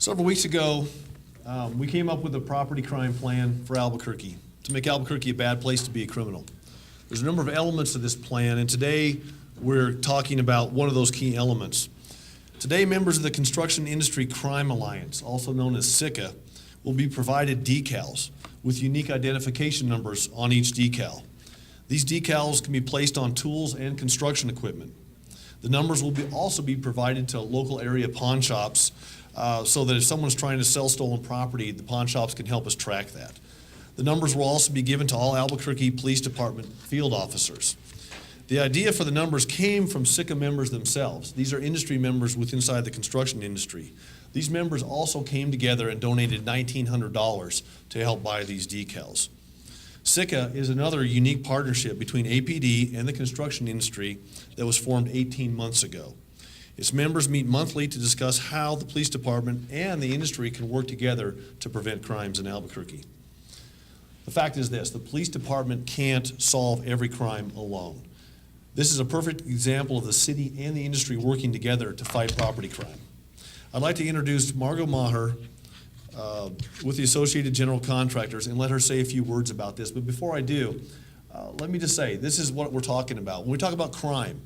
Several weeks ago, we came up with a property crime plan for Albuquerque to make Albuquerque a bad place to be a criminal. There's a number of elements to this plan, and today we're talking about one of those key elements. Today, members of the Construction Industry Crime Alliance, also known as CICA, will be provided decals with unique identification numbers on each decal. These decals can be placed on tools and construction equipment. The numbers will also be provided to local area pawn shops so that if someone's trying to sell stolen property, the pawn shops can help us track that. The numbers will also be given to all Albuquerque Police Department field officers. The idea for the numbers came from CICA members themselves. These are industry members inside the construction industry. These members also came together and donated $1,900 to help buy these decals. CICA is another unique partnership between APD and the construction industry that was formed 18 months ago. Its members meet monthly to discuss how the police department and the industry can work together to prevent crimes in Albuquerque. The fact is this: the police department can't solve every crime alone. This is a perfect example of the city and the industry working together to fight property crime. I'd like to introduce Margot Maher with the Associated General Contractors and let her say a few words about this. But before I do, let me just say, this is what we're talking about. When we talk about crime,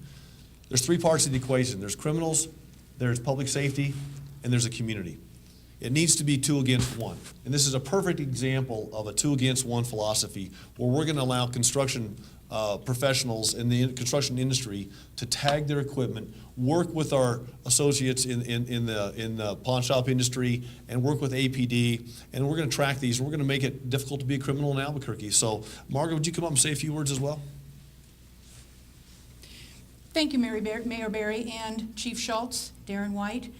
there's three parts of the equation. There's criminals, there's public safety, and there's a community. It needs to be 2 against 1. And this is a perfect example of a 2 against 1 philosophy where we're going to allow construction professionals in the construction industry to tag their equipment, work with our associates in the pawn shop industry, and work with APD, and we're going to track these. We're going to make it difficult to be a criminal in Albuquerque. So, Margaret, would you come up and say a few words as well? Thank you, Mayor Berry and Chief Schultz, Darren White,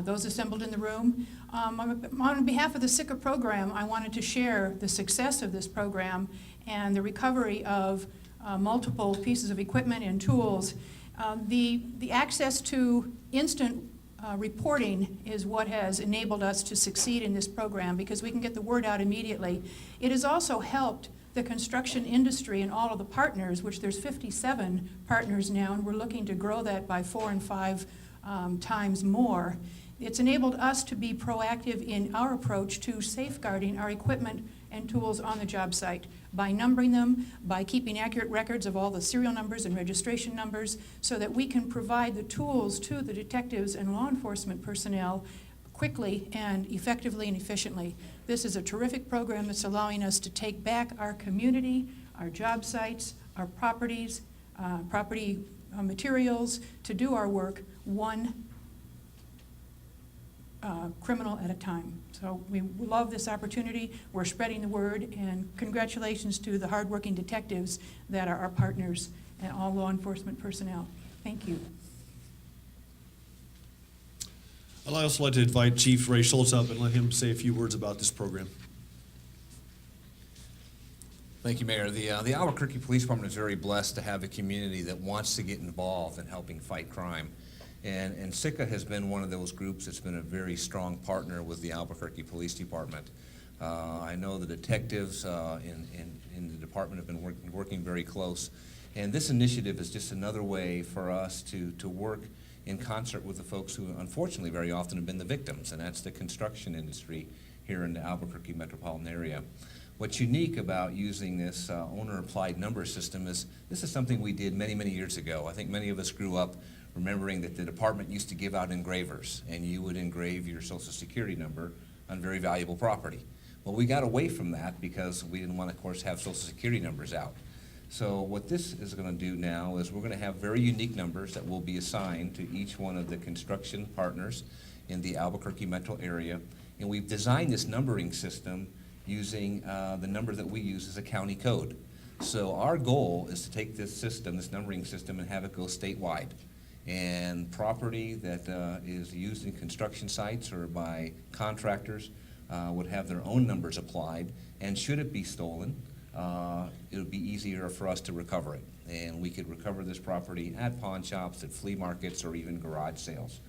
those assembled in the room. On behalf of the CICA program, I wanted to share the success of this program and the recovery of multiple pieces of equipment and tools. The access to instant reporting is what has enabled us to succeed in this program because we can get the word out immediately. It has also helped the construction industry and all of the partners, which there's 57 partners now, and we're looking to grow that by 4 and 5 times more. It's enabled us to be proactive in our approach to safeguarding our equipment and tools on the job site by numbering them, by keeping accurate records of all the serial numbers and registration numbers so that we can provide the tools to the detectives and law enforcement personnel quickly and effectively and efficiently. This is a terrific program that's allowing us to take back our community, our job sites, our properties, property materials, to do our work one criminal at a time. So we love this opportunity. We're spreading the word, and congratulations to the hardworking detectives that are our partners and all law enforcement personnel. Thank you. I'd also like to invite Chief Ray Schultz up and let him say a few words about this program. Thank you, Mayor. The Albuquerque Police Department is very blessed to have a community that wants to get involved in helping fight crime. And CICA has been one of those groups that's been a very strong partner with the Albuquerque Police Department. I know the detectives in the department have been working very close. And this initiative is just another way for us to work in concert with the folks who unfortunately very often have been the victims, and that's the construction industry here in the Albuquerque metropolitan area. What's unique about using this owner-applied number system is this is something we did many, many years ago. I think many of us grew up remembering that the department used to give out engravers, and you would engrave your Social Security number on very valuable property. Well, we got away from that because we didn't want to, of course, have Social Security numbers out. So what this is going to do now is we're going to have very unique numbers that will be assigned to each one of the construction partners in the Albuquerque metro area. And we've designed this numbering system using the number that we use as a county code. So our goal is to take this system, this numbering system, and have it go statewide. And property that is used in construction sites or by contractors would have their own numbers applied. And should it be stolen, it would be easier for us to recover it. And we could recover this property at pawn shops, at flea markets, or even garage sales.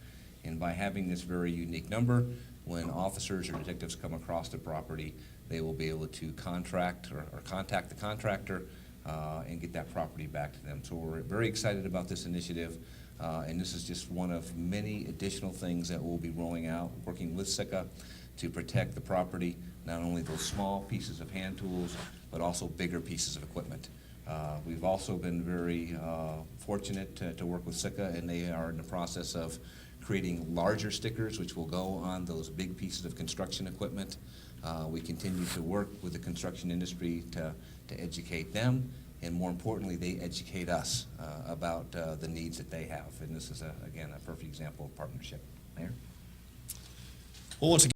And by having this very unique number, when officers or detectives come across the property, they will be able to contract or contact the contractor and get that property back to them. So we're very excited about this initiative. And this is just one of many additional things that we'll be rolling out, working with CICA to protect the property, not only those small pieces of hand tools, but also bigger pieces of equipment. We've also been very fortunate to work with CICA, and they are in the process of creating larger stickers which will go on those big pieces of construction equipment. We continue to work with the construction industry to educate them, and more importantly, they educate us about the needs that they have. And this is, again, a perfect example of partnership. Mayor? Well, once again,